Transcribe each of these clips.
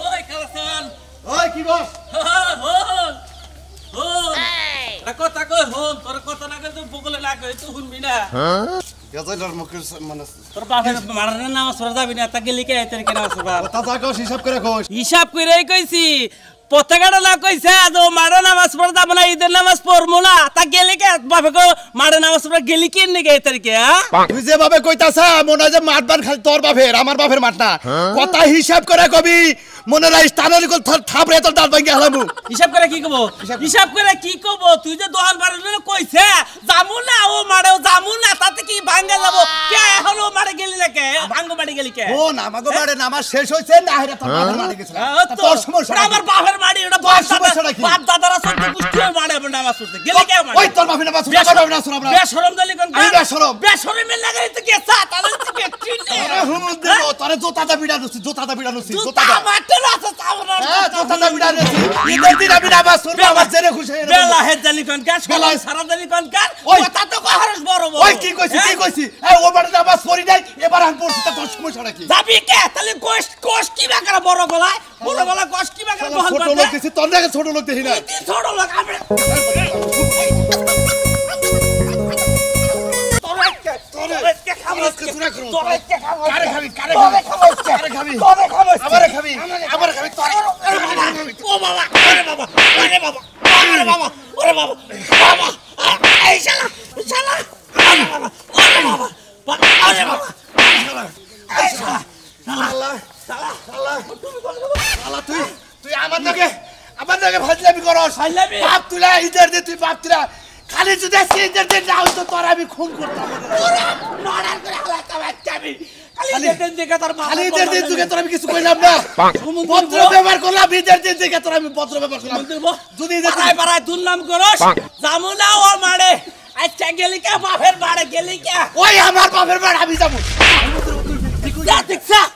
ওই কালাসান ওই কি বস কথা কই হন তোর কথা না কই তো বগলে না কই তো শুনবি না গজলের মুখের মানে তোর বাপের মারার নাম সর যাবি না তা গেলি কে এতের কেন আসবা কথা কও হিসাব করে কও হিসাব কইরাই কইছি পতাকাটা না কইছে আজ ও মারা নামাজ পড়তা বনা ঈদের নামাজ পড়মু না তা গেলি কে বাপে কো মারা নামাজ পড়া গেলি কি নে গে এতের কে তুই যে ভাবে কইতাছ মনে হয় যে মাঠবার খালি তোর বাপের আমার বাপের মাঠ না কথা হিসাব করে কবি মনে রাইস টানের কল থাপড়ে তোর দাঁত ভাঙি হালামু হিসাব করে কি কব হিসাব করে কি কব তুই যে দোয়াল বাড়লে কইছে জামু না ও মারেও জামু না তাতে কি ভাঙা যাব কে এখন ও মারে গেলি না কে ভাঙ্গ বাড়ি গেলি কে ও নামাগো বাড়ে নামাজ শেষ হইছে না হেরে তোর বাপের মাঠে গেছিল তোর সমস্যা আমার বাপের বাড়ি ওটা বাপ দাদারা সত্যি কুষ্টি মারে নামাজ পড়তে গেলি কে মারে ওই তোর বাপের নামাজ পড়তে না শোনা বেশরম দলি কোন বেশরম লাগাই তো কে সা তাহলে তো কে চিনে আরে হুমুদ দেব তোরে জোতাটা বিড়া নছি জোতাটা জোতাটা মারতে আছে তাওরা জোতাটা বিড়া নছি ঈদের দিন আমি নামাজ পড়ব আমার জেনে খুশি হয়ে বেলা হে দলি কোন কাজ বেলা সারা দলি কোন কাজ কথা তো কহারস বড় বড় ওই কি কইছি এই ও বাড়ি নামাজ পড়ি নাই এবার আমি পড়ছি তা তোর সমস্যা নাকি যাবি কে তাহলে কোষ কি বাকার বড় গলায় কোষ কি বাকার বহন ছোট লোক দিছি তোর নাকি ছোট লোক দেখি না ছোট লোক আমি তুই আমার নাকি ফাজলামি করস বাপ তুলা ঈদের দিন তুই বাপ তুলা খালি যদি ঈদের দিন না হইতো তোর আমি খুন করতাম খালি ঈদের দিন তোকে তোর আমি কিছু কইলাম না পত্র ব্যবহার করলাম ঈদের দিন থেকে তোর আমি পত্র ব্যবহার করলাম যদি পাড়ায় দুর্নাম করস যামু না ও মারে আচ্ছা গেলি কে বাপের বাড়ে গেলি কে ওই আমার বাপের বাড়ি আমি যাবো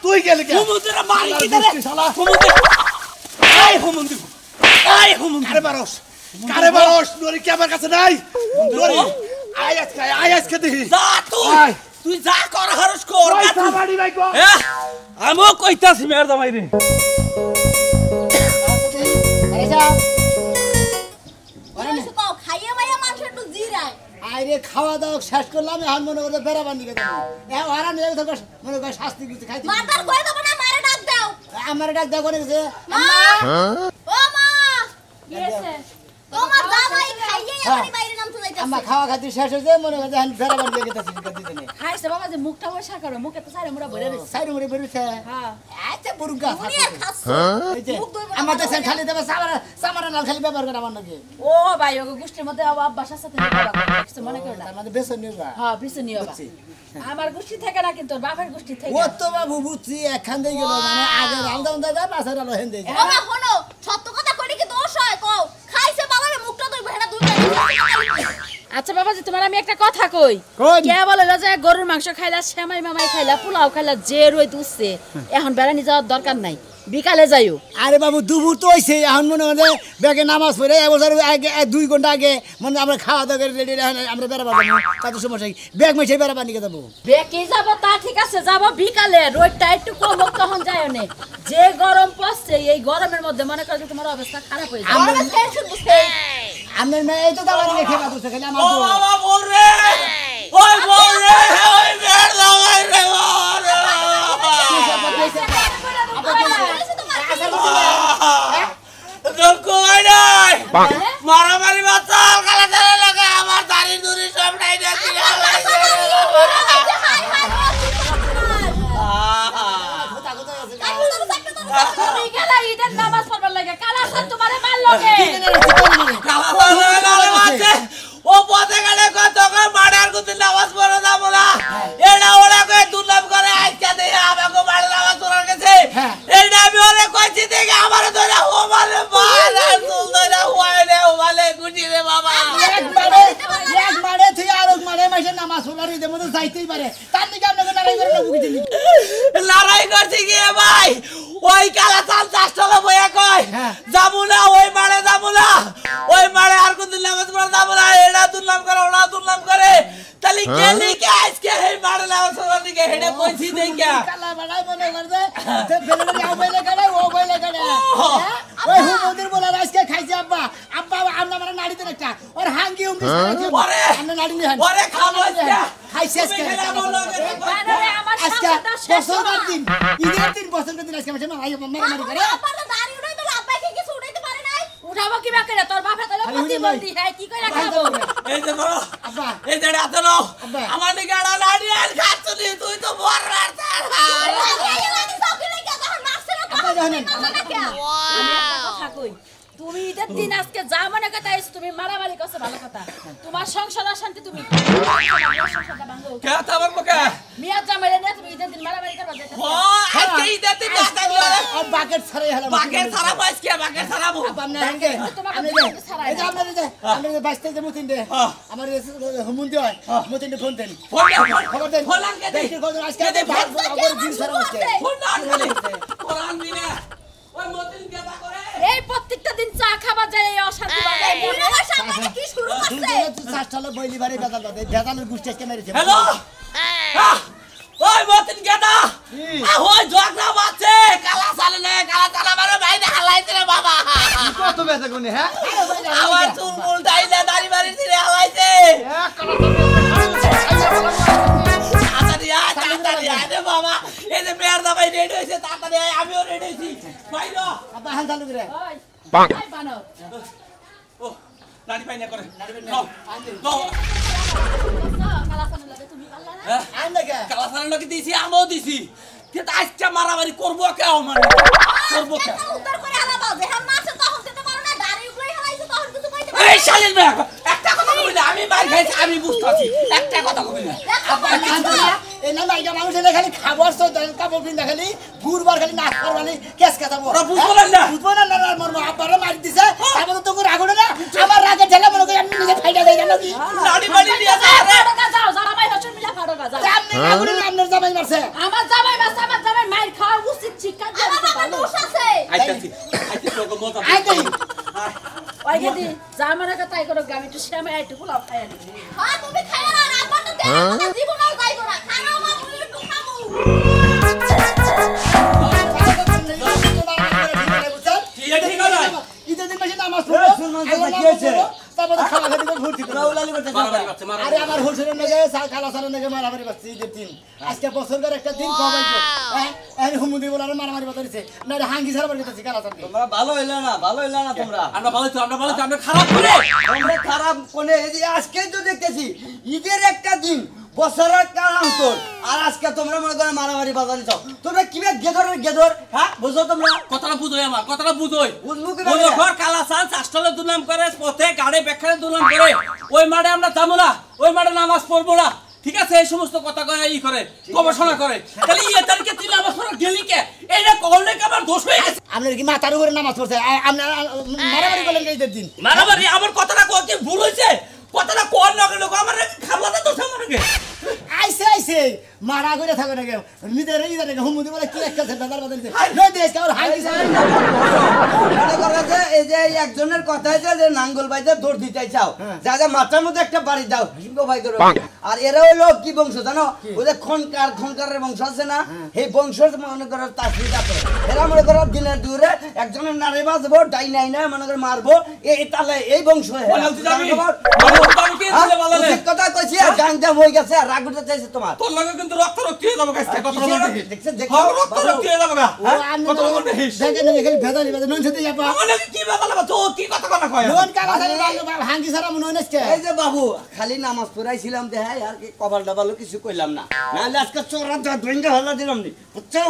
তুই গেলি কে হুমুদরা মারি কি দে হুমুদ কারে মারস নরি কি আমার কাছে নাই নরি আয়াজকে দেখি যা তুই যা কর হরস কর সাবাড়ি ভাই কো আমো কইতাছি মের জামাই রে আরে যাও ওরে তো খাইয়ে ভাইয়া মাংস একটু জিরায় আরে খাওয়া দাওয়া শেষ করলাম এখন মনে করে বেড়া বান্ধি গেছে এ ওরা নিয়ে তো মনে করে শাস্তি দিতে খাইতে মারদার কই দেব না মারে ডাক দাও আমারে ডাক দাও করে গেছে মা ও মা ইয়েছে তোমার জামাই খাইয়ে এবারে বাইরে নাম চলে যাচ্ছে আম্মা খাওয়া খাতি শেষ হইছে মনে করে এখন বেড়া বান্ধি গেছে দিতে নেই খাইছে বাবা যে মুখটা বসা করো মুখে তো সাইরে মুড়া ভরে রইছে সাইরে মুড়ে ভরে রইছে হ্যাঁ আচ্ছা বুরুগা থাকে আমার তো সেন খালি দেবে সামারা নাল খালি ব্যবহার করে আমার নাকি ও ভাই ওগো গোষ্ঠীর মধ্যে আব্বাসার সাথে কিছু মনে করো না আমাদের বেসন নিবা হ্যাঁ বেসন নিবা আমার গোষ্ঠী থেকে না কিন্তু বাপের গোষ্ঠী থেকে ও তো বাবু বুঝছি একখান দিয়ে গেল মানে আগে রালদা উন্দা দা পাছার আলো হেন দেই বাবা শোনো সত্য কথা কইলি কি দোষ হয় কও খাইছে বাবার মুখটা তুই ভেড়া দুই আচ্ছা বাবাজি তোমার আমি একটা কথা কই কে বলে যে গরুর মাংস খাইলা সেমাই মামাই খাইলা পোলাও খাইলা যে রই দুসছে এখন বেড়ানি যাওয়ার দরকার নাই বিকালে যাইও আরে বাবু দুপুর তো হইছে এখন মনে মানে ব্যাগে নামাজ পড়ে এবছর আগে 2 ঘন্টা আগে মানে আমরা খাওয়া দাওয়া করে রেডি আমরা বেড়াবো কত সমস্যা ব্যাগ মেছে বেড়াবা নিয়ে যাবো বেকে যাব তা ঠিক আছে যাব বিকালে রোদটা একটু কম তখন যাইও নে যে গরম পড়ছে এই গরমের মধ্যে মনে করো তোমার অবস্থা খারাপ হয়ে যাবে আমরা টেনশন বুঝতে আমরা না এই তো দাওয়া নিয়ে খেবা তো খালি আমার ও বাবা বল রে ওই বল রে ওই বের লাগাই রে মারামারি বাচ্চাল কালা চালা লাগা আমার দাড়ি দুরি সব নাই দেখি বিকালে ঈদের নামাজ পড়বার লাগে কালা সাত তোমারে মারলো কে ও পথে গেলে কত করে মারার কুতি নামাজ পড়ে যাব না এডা ওরা কই দুর্নাম করে আজকে দেই আমাকে মার নামাজ পড়ার গেছে এইটা আমি ওরে কইছি দেখে আমারে ধরে ও মারে মারা তুল ধরে ওয়াইলে ও মালে গুটি রে বাবা একবারে তুই আর মারে মাসে নামাজ পড়ারই দে মতো যাইতেই পারে তার দিকে আপনাকে লড়াই করে বুকি দিলি লড়াই করছি কি ভাই ওই কালা চাল চাষ্টলা বইয়া কয় যাবো না ওই মারে যাবো না ওই মারে আর কোন দিন নামাজ পড়া যাবো না এডা দুর্নাম করে ওরা দুর্নাম তুই গেলি কে আজকে এই মারলা ওসর দিকে হেডে কইছি দেইকা কালা বাড়াই মনে করছে যে বেলুনি আবাইলে গড়ে ও বইলে গড়ে ওই হুমুদির বলা আজকে খাইছে আব্বা আব্বা আমরা মানে নাড়িতে একটা ওর হাঙ্গি উঙ্গি ওরে আমরা নাড়ি নিহান ওরে খাবো আজকে খাইছে আজকে বানরে আমার আজকে সংসারটা শেষ বছর হলো। দিন ঈদের দিন বছর দিন আজকে মাসে মারাই মারামারি করে আব্বা তো দাড়ি উঠাই তো আব্বাকে কিছু উঠাইতে পারে নাই উঠাবো কি বাকে তোর বাপে তাহলে আরে প্রতি উনি নাই। বলতি হ্যাঁ কি কইরা খাবো এই যে ধরো আব্বা এই যে এত নাও আব্বা। আমার দিকে আড়া নাড়ি আর খাচ্ছি তুই তো বড় রাস্তা আব্বা জানেন আমি একটা কথা কই তুমি ঈদের দিন আজকে যা মনে কথা আইছ তুমি মারামারি করছো ভালো কথা তোমার সংসার অশান্তি তুমি সংসারটা ভাঙো কে তাবার মুখে মিয়া জামাইলে নিয়ে তুমি ঈদের দিন মারামারি করবা যেতে ও আজকে ঈদের দিন না থাকলে আর বাকেট ছাড়াই হলো বাকের সারা পাইছ কে বাকের সারা বউ আপনি হাঙ্গে আপনি এই যে আপনার যে আপনি যে বাইসতে যে মুতিন দে আমার হুমুন্দি হয় মুতিন দে ফোন দেন ফোন খবর দেন ফোন আনকে দে দেখি কোন আজকে আবার দিন সারা হচ্ছে ফোন না আনকে কোরআন দিলে ওই মতিন কেদা করে এই প্রত্যেকটা দিন চা খাবার যায় এই অশান্তি বাজায় বুড়ো সামনে কি শুরু করছে তুই চারটালে বইলি বাড়ি বেদাল দে বেদালের গুষ্টি আজকে মেরেছে হ্যালো ওই মতিন কেদা ওই জগনা বাচ্চে কালা চালা মারে বাইরে হালাইছে রে বাবা কত বেচা কোনি হ্যাঁ আমার চুল মুল ডাইলে দাড়ি বাড়ি ছিঁড়ে হালাইছে তাড়াতাড়ি আয় রে বাবা এই যে মেয়ের দাবাই রেডি হয়েছে তাড়াতাড়ি আয় আমিও রেডি হয়েছি বাইরো আব্বা হান চালু করে ওই এই বানর ও নাড়ি পাই না করে কালা সামনে লাগে তুমি পারলা না আন দেখে কালা সারানোকে দিয়েছি আমিও দিছি কিন্তু আজকে মারামারি করবো কে আমার করবো কে উত্তর করে আলাবা যেখান মাছে তখন দিতে পারো না দাড়ি উগলাই হালাইছে তখন কিছু কইতে এই শালির মেয়ে একটা কথা কবি না আমি মার খাইছি আমি বুঝতে আছি একটা কথা কবি না আব্বা এই না মাইকা মানুষ এনে খালি খাবার সো কাপড় পিন্দা খালি গুরবার খালি নাচ করবানি কেস কাটাবো ওরা বুঝবো না বুঝবো না না মরবো আব্বারে মারি দিছে তারপর তো রাগ হলো না আমার রাগে ঠেলা মনে করি আমি নিজে ফাইটা দেই জানো কি নাড়ি বাড়ি নিয়ে যা রে ফাড়োকা যাও জামাই হচ্ছে মিলা ফাড়োকা যাও আপনি রাগ হলো না আপনার জামাই মারছে আমার জামাই বাস আমার জামাই মাইর খাওয়া উচিত শিক্ষা দিয়ে দিতে ভালো আছে আইতাছি তোকে মজা আই দেই ওই গেদি জামানা কথা তাই করো আমি একটু শ্যামে একটু পোলাও খাইয়া দিই হ্যাঁ তুমি খাইয়া না রাখবা তো দেখ জীবনও যাইব না খানাও মা মুই একটু খাবো ঠিক আছে ঈদের দিন মাসে নামাজ পড়বো তারপর খাওয়া খাওয়া দিবে ঘুরতে মারামারি করছে আরে আমার হোলসেলের নাগে খালা সালের নাগে মারামারি করছে ঈদের দিন আজকে বছরকার একটা দিন কমাই হ্যাঁ হুমুদি বলার মারামারি বাতাইছে না হাঙ্গি ছাড়া বাড়ি গেছে খালা সালে তোমরা ভালো হইলো না তোমরা আমরা ভালো তো আমরা খারাপ করে তোমরা খারাপ কোনে এই যে আজকেই তো দেখতেছি ঈদের একটা দিন বছরের কারণ তোর আর আজকে তোমরা মনে করে মারামারি বাজারে যাও তোমরা কিভাবে গেদর হ্যাঁ বুঝো তোমরা কথাটা বুঝোই আমার কথাটা বুঝোই বুঝবো কি বলো ঘর কালা সাল চাষতলে দুর্নাম করে পথে গাড়ে বেখারে দুর্নাম করে ওই মাঠে আমরা যাবো না ওই মাঠে নামাজ পড়বো না ঠিক আছে এই সমস্ত কথা কয় ই করে গবেষণা করে তাহলে ইয়ে তারিখে তুই নামাজ পড়া গেলি কে এইটা করলে কি আমার দোষ হয়ে গেছে আপনার কি মাথার উপরে নামাজ পড়ছে আপনার মারামারি করলেন ঈদের দিন মারামারি আমার কথাটা কত কি ভুল হয়েছে কথাটা কোন লোক আমার খাওয়াতে দোষ আমার নাকি আইছে মারা করে থাকো নাকি নিজের ঈদের নাকি হুমুদি বলে কি একটা বেদার বাতাইছে নয় দেশ কার হাঙ্গি ছাড়া মনে করো যে এই যে এই একজনের কথা আছে যে নাঙ্গল বাইতে দৌড় দিতে চাও যা যা মাথার মধ্যে একটা বাড়ি দাও হিঙ্গো ভাই করে আর এরা হলো কি বংশ জানো ওই যে খনকারের বংশ আছে না এই বংশের মনে করো তাসবিদ আছে এরা মনে করো দিনের দূরে একজনের নারে বাজবো ডাই নাই না মনে করে মারবো এই তালে এই বংশ কথা কইছি আর গাংটা হয়ে গেছে আর রাগ উঠে চাইছে তোমার তোর লাগে কিন্তু রক্ত রক্ত হয়ে যাবে কাছে কথা বলতে দেখছেন রক্ত রক্ত হয়ে যাবে কথা বলতে দেখেন খালি ভেদালি ভেদালি নন খেতে যাবা আমার নাকি কি বাবা তো কি কথা কথা কয় লোন কালা সালে হাঙ্গি ছাড়া মনে হয় না এই যে বাবু খালি নামাজ পড়াইছিলাম যে হ্যাঁ আর কি কপাল ডাবালো কিছু কইলাম না নাহলে আজকে চোরা ধরে হল্লা দিলাম নি বুঝছো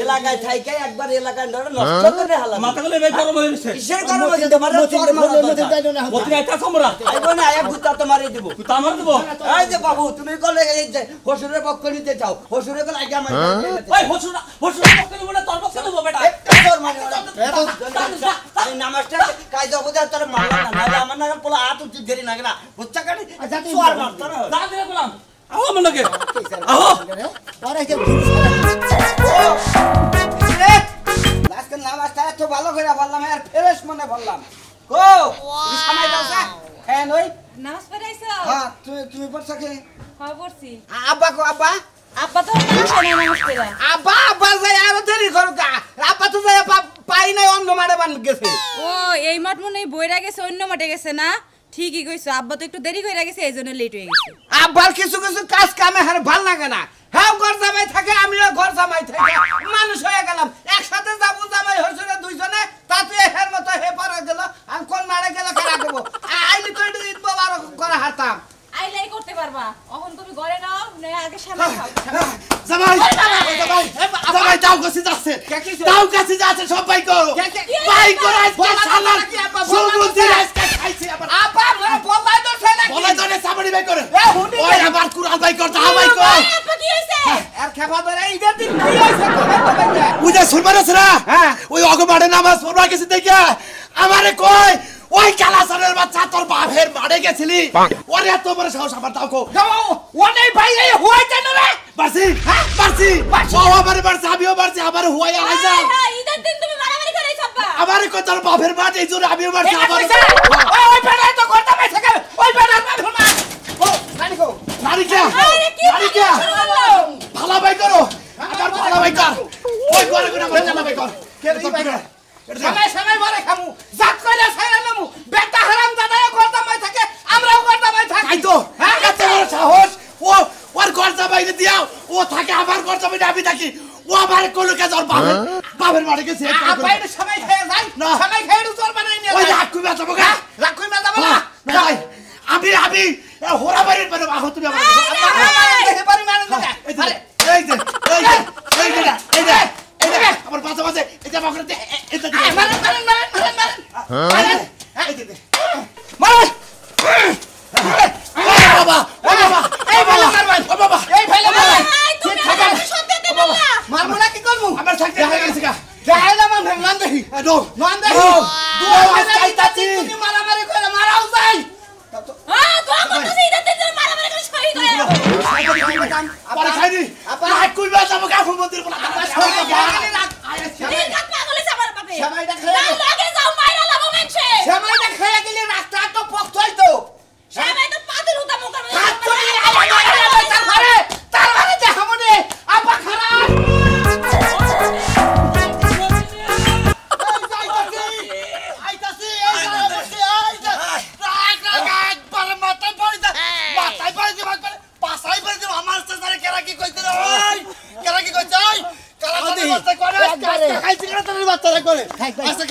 এলাকায় থাইকে একবার এলাকায় ধরে নষ্ট করে হালা মাথাগুলো বের করো বলে দিছে কিসের কারণে বলছি তোমার চোর মারা মতি আইতা তোমরা আইবো না এক গুতা তোমারে দিব তুই আমার দেব এই যে বাবু তুমি কলে এই যে হসুরের পক্ষ নিতে চাও হসুরের কলে আগে আমার ওই হসুরা পক্ষে বলে তোর পক্ষে দেব বেটা তোর মানে এই নামাজটা কায়দা বুঝা তোর মারলা না নাহলে আমার নাগাল পোলা হাত উঠি দেরি না না বুঝছা কানে চোর মারতো না যা দিয়ে বললাম আও আমার লাগে আও আরে কে আজকে নামাজটা এত ভালো করে বললাম আর ফ্রেশ মনে বললাম কো সময় দাও হ্যাঁ নই নামাজ পড়ে আইছো? হ্যাঁ তুমি পড়ছো কে হ্যাঁ পড়ছি। আব্বা কো আব্বা আব্বা তো নামাজ পড়ে। আব্বা যাই আর দেরি করো কা আব্বা তো যাই পাই নাই অন্য মাঠে বান গেছে ও এই মাঠ মনে হয় বইরা গেছে অন্য মাঠে গেছে না? ঠিকই কইছো, আব্বা তো একটু দেরি কইরা গেছে এইজন্য লেট হয়ে গেছে। আব্বার কিছু কাজ কামে হার ভাল লাগে না হ্যাঁ ঘর জামাই থাকে আমিও ঘর জামাই থাকি মানুষ হয়ে গেলাম একসাথে যাবো জামাই হচ্ছে না দুইজনে তাতে হের মতো হে পারা গেল আর কোন মারে গেল কেনা দেবো আইলি তো ঈদ মোবারক করা হারতাম আইলাই করতে পারবা। এখন তুমি ঘরে নাও নয় আগে সামনে খাও। জামাই জামাই দাও কাছে যাচ্ছে দাও কাছে যাচ্ছে সব ভাই করো ভাই করো আজকে শালা সুমুদ্রে আজকে খাইছে আবার আপা বলাই তো ছেলে বলাই ধরে সামনে ভাই করে ওই আবার কুরআন ভাই কর দাও ভাই কর আপা কি হইছে? আর খেপা ধরে ঈদের দিন কি হইছে তোমার ওই যে সুরমার আছে না ওই অগমাড়ে নামাজ পড়বা গেছে দেখে আমারে কই ওই কালাসারের বাচ্চা তোর বাপের মারে গেছিলি ওরে এত বড় সাহস আমার দাও কো ওনে ভাই এই হই কেন রে বাসি বাসি ও আমারে বাসি আমিও বাসি আমার হুয়াই আই যা হ্যাঁ ঈদের দিন তুমি মারামারি করাইছো আব্বা। আমারে কই তোর বাপের মাঠ এই জোরে আমিও বাসি আমার ওই বেড়া তো করতে পাই থাকে ওই বেড়া বাপের মা ও নানি কো নারিকা আরে কি নারিকা ভালো ভাই করো আমার ভালো ভাই কর ওই করে করে আমার ভালো ভাই কর কে ভাই সময় মারে খামু জাত কইরা ছাইরা নামু বেটা হারাম দাদাও করতে পাই থাকে আমরাও করতে পাই থাকি তাই তো এত বড় সাহস ও ওর গর্জা বাইরে দিয়াও ও থাকে আমার গর্জা বাইরে আমি থাকি ও আমার কোন কাজ ওর বাপের মারে গেছে বাইরে সময় খেয়ে যাই সময় খেয়ে জোর বানাই নিয়ে ওই রাখ কইবা যাবো গা রাখ কইবা যাবো না ভাই আমি হোরা বাড়ির মানে বাহ তুমি আমার দেখে পারি মানে না এই যে এই যে এই যে এই যে আমার বাজে বাজে এটা বকরে দে এটা দে মারেন এই যে মারেন বাবা এই ভালো মারবেন ও বাবা এই ভালো মারবেন তুমি আমার সত্যি দিতে না। মারবো না কি করবো আমার থাকতে হয়ে গেছে গা দেখাই না মান নাম দেখি নো নাম দেখি তুমি মারামারি করে মারাও যাই হ্যাঁ তো করতেছি ঈদের দিন তুমি মারামারি করে শহীদ হয়ে যাও। আরে খাইনি রাখ কইবা যাবো গা মন্দির বলা এই কাট পাগল হইছে আমার বাপে। সময়টা খেয়ে যাও লাগে যাও মাইরা লাভ মেনছে। সময়টা খেয়ে গেলে রাস্তা তো পক্ত হইতো সবাই তো পাতিল উতা মুখ করে। হাত চলে তারপরে দেখা মনে আপা খারাপ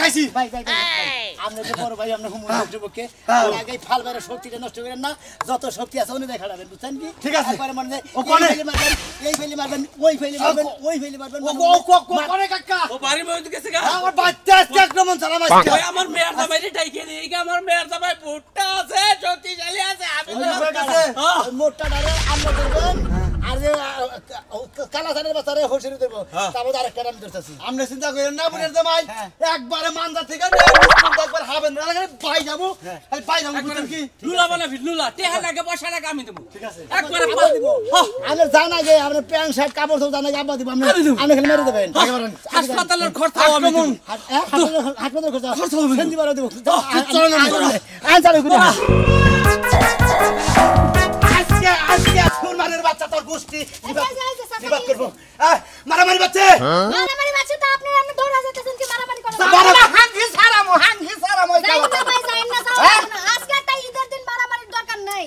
খাইছি আপনি তো বড় ভাই আপনি হুমুকে আগে ফাল বেড়ে শক্তিটা নষ্ট করেন না যত শক্তি আছে উনি দেখাবেন বুঝছেন কি ঠিক আছে। একবারে মনে হয় ও কোনে? এই ফেলি মারবেন ওই ফেলি মারবেন ওই ফেলি মারবেন কোনে কাকা ও বাড়ি মধ্যে গেছে গা আমার বাচ্চা আক্রমণ চালাম আজকে ওই আমার মেয়ের জামাই টাইকে দিয়ে আমার মেয়ের জামাই ভুট্টা আছে শক্তিশালী আছে আমি তো মোটটা ডারে আমরা করবেন আর যে কালাসানের বাচ্চারে হোসেরি দেব তারপর আরেকটা নাম ধরতেছি আপনি চিন্তা করেন না বুনের জামাই একবারে মানদা থেকে একবার হাবেন না পাই যাবো পাই যাবো বুঝছেন কি লুলা বানা লুলা টেহা লাগে পয়সা লাগে আমি দেবো ঠিক আছে একবারে দিব আপনি জানা যে আপনি প্যান্ট শার্ট কাপড় সব জানা আব্বা দিব আপনি আপনি খালি মেরে দেবেন হাসপাতালের খরচাও আমি দেবো হাসপাতাল খরচ সেন্দি বারো দিব আজকে সুরমানের বাচ্চা তোর গোষ্ঠী বিবাদ করবো মারামারি বাচ্চা মারামারি মারছে তো আপনি দৌড়া যেতেছেন কি মারামারি করেন? হাঙ্গি সারামো যাই না ভাই যাই না যাও না। আজকে একটা ঈদের দিন মারামারির দরকার নাই।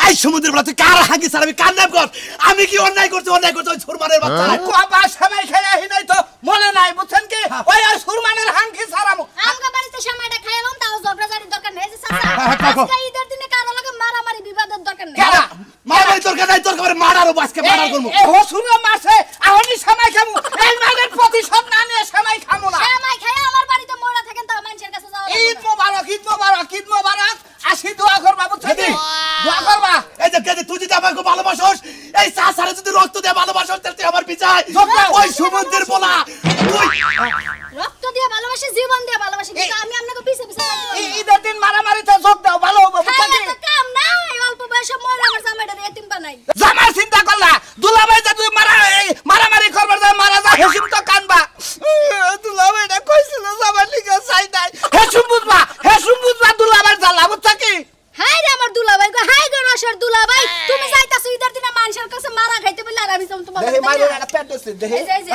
এই সমুদ্রের বেলা তুই কার হাঁকি ছাড়াবি কার নাম কর আমি কি অন্যায় করছি ওই সুরমানের বাচ্চা কবা সময় খেয়ে আহি নাই তো মনে নাই বুঝছেন কি ওই সুরমানের হাঙ্গি সারামো আমগো বাড়িতে সময়টা খাইলাম তাও ঝগড়াঝাড়ির দরকার নেই যে চাচা। দেখো। আজকে ঈদের দিনে কারো লাগে মারামারি বিবাদের দরকার নেই। কেডা? মারামারি দরকার নাই তোর খাবার মারারও আজকে মারার করবো এ হসুরা মাসে আহনি সময় খামু এই মানের প্রতিশোধ না নিয়ে সময় খামু না সময় খাইয়া আমার বাড়িতে মোড়া থাকেন তো মানুষের কাছে যাওয়া লাগবে ঈদ না। মোবারক ঈদ মোবারক ঈদ মোবারক আসি দোয়া করবা বুঝছেন কি? দোয়া করবা এই যে কেদি তুই যদি আমাকে ভালোবাসোস এই চাচারে যদি রক্ত দিয়ে ভালোবাসোস তাহলে তুই আমার পিছায় ওই সমুদ্রের বলা তুই রক্ত দিয়ে ভালোবাসি জীবন দিয়ে ভালোবাসি কিন্তু আমি আপনাকে পিছে পিছে থাকতে পারি না। ঈদের দিন মারামারিতে যোগ দাও ভালো হবে বুঝছেন খাইলে কি? তো কাম নাই অল্প বয়সে মোড়া আমার জামাইটা এতিম বানাই। জামার চিন্তা করলা দুলাভাই যে তুই মারামারি করবার যা মারা যা হেসিম তো কানবা দুলাভাইটা কইছিল জামার লিগা চাই নাই হেসুম বুঝবা দুলাভাই জ্বালা বুঝছা কি হাই রে আমার দুলাভাই মাসের দুলাভাই তুমি যাইতাছো ঈদের দিনে মানুষের কাছে মারা খাইতে বলে আর আমি তোমার দেখে মাইরে একটা প্যাট দছে দেখে এই যে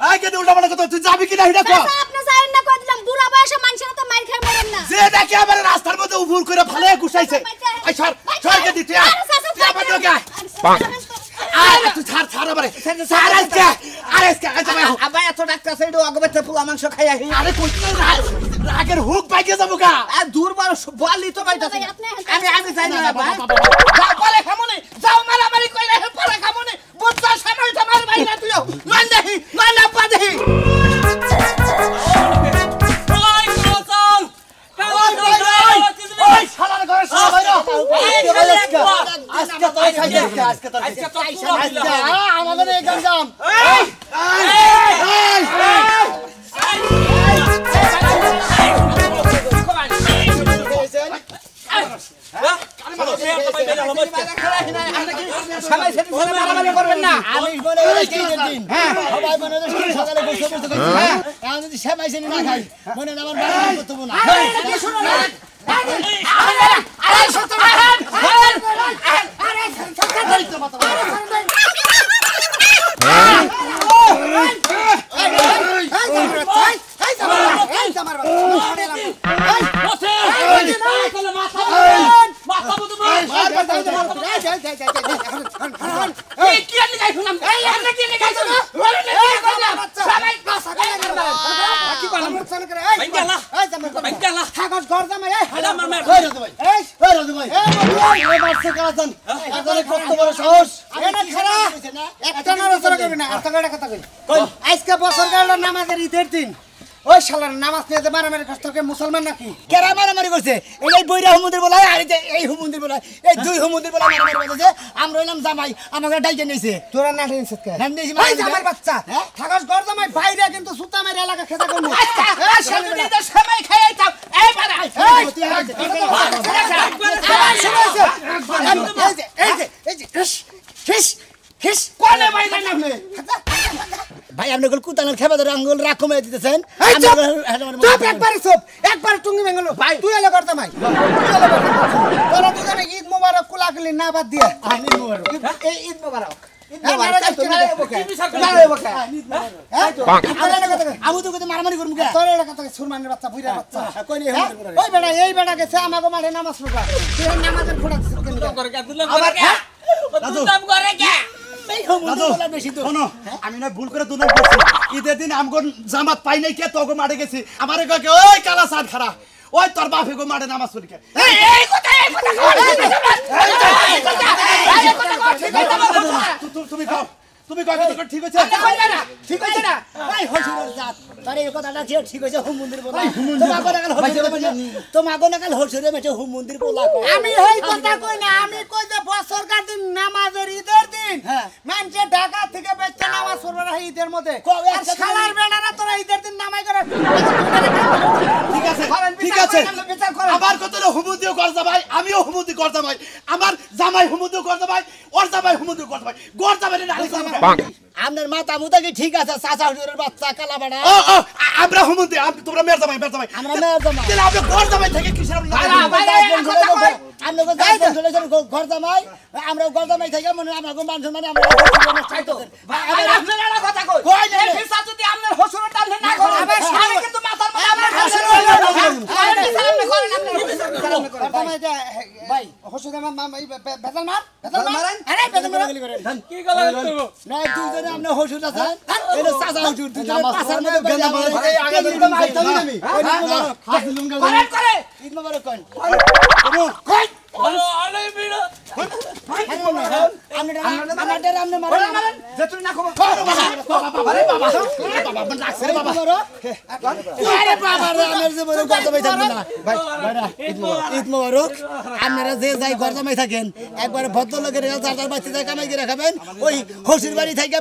এই কে উল্টা পাল্টা কথা তুই যাবি কি না এটা কো আপনি যাইন না কই দিলাম বুড়া বয়সে মানুষের তো মাইর খাই মরেন না যে দেখে আবার রাস্তার মধ্যে উফুর করে ফালে গুছাইছে এই সর কে দিতে তুই আবার তোকে আরে তুই ছাড় আরে আজকে আবার এত ডাক্তার সাইড অগবেতে পোলা মাংস খাই আহি আরে কই রাগের হুক পাইকে যাবো কা আর দূর বলি তো বাইতাছে আমি যাই না বাবা যাও পরে খামুনি যাও মারামারি কইরা হে পরে খামুনি বুঝছা সামনে তোমার বাইনা তুইও মান দেখি মান আপা দেখি ওই শালার ঘরে সব বাইরা আজকে তো আমাদের এই গঞ্জাম করবেন না আমি বলে ঈদের দিন সবাই মনে সকালে বসে বসে কইছি এখন যদি সেমাই সেনি না খাই মনে আমার বাড়ি করতে না আজকে বছর গেল নামাজের ঈদের দিন ওই শালার নামাজ নিয়ে মারামারি করতে মুসলমান নাকি কেরা মারামারি করছে এই বইরা হুমুন্দির বলায় আর এই হুমুন্দির বলায় এই দুই হুমুন্দির বলায় মারামারি করতেছে আমরা হইলাম জামাই আমাকে ডাইকে নিয়েছে তোরা না টেনছিস কে আমার বাচ্চা থাকাস ঘর জামাই বাইরে কিন্তু সুতা মারি এলাকা খেতা করব সময় খাই আইতাম এই বাড়া এই কোনে বাইরে নামে ভাই আপনি কুতানের খেবা ধরে আঙ্গুল রাখ কমে দিতেছেন একবার টুঙ্গি ভেঙে ভাই তুই এলে করতে ভাই তোরা দুজনে ঈদ মোবারক কুলাকুলি না বাদ দিয়ে এই ঈদ মোবারক মারামারি করবো তোর এলাকা থেকে সুরমানের বাচ্চা বুইরা বাচ্চা ওই বেড়া এই বেড়া গেছে আমাকে মাঠে নামাজ পড়বা তুই নামাজের খোড়া আমি না ভুল করে দুনো করছি ঈদের দিন আমগো জামাত পাই নাই কে তোগো মাঠে গেছি আমারে কয় ওই কালা সাদ খারা ওই তোর বাপে গো মাঠে নামাজ পড়ি কে এই কথা তুমি কও তুমি কয় কথা ঠিক আছে ঠিক আছে না ভাই হসুরের জাত তারে এই কথাটা ঠিক হইছে হুম মন্দির বলা তোমাগো নাকাল হসুরে মেটে হুম মন্দির বলা আমি এই কথা কই না আমি কই যে বছরকার দিন নামাজের ঈদের দিন মানুষে ঢাকা থেকে বেচতে নামাজ পড়বে না ঈদের মধ্যে আর শালার বেড়ারা তোরা ঈদের দিন নামাজ করে ঠিক আছে আমার কত হুমুদিও করতে ভাই আমিও হুমুদি করতে ভাই আমার জামাই হুমুদিও করতে ভাই ওর জামাই হুমুদিও করতে ভাই গোর জামাই নালি করতে আপনার মাথা মুতা কি ঠিক আছে চাচা হুজুরের বাচ্চা কালা বাড়া আমরা হুমুদি তোমরা মেয়ের জামাই আমরা মেয়ের জামাই তাহলে আপনি গোর জামাই থেকে কিসের ঘর জামাই আমরা ঘর জামাই থেকে মনে আমরা মানুষ মানে আমরা ভাই হসুদ বেতাল মার দুজনে আমরা হসুদ আছেন চাচা হুজুর দুজনে পাশার মধ্যে ঈদ মোবারক কোন আপনারা যে যাই ঘর জামাই থাকেন একবার ভদ্রলোকের বাচ্চা কামাই করে খাবেন ওই হসুর বাড়ি থেকে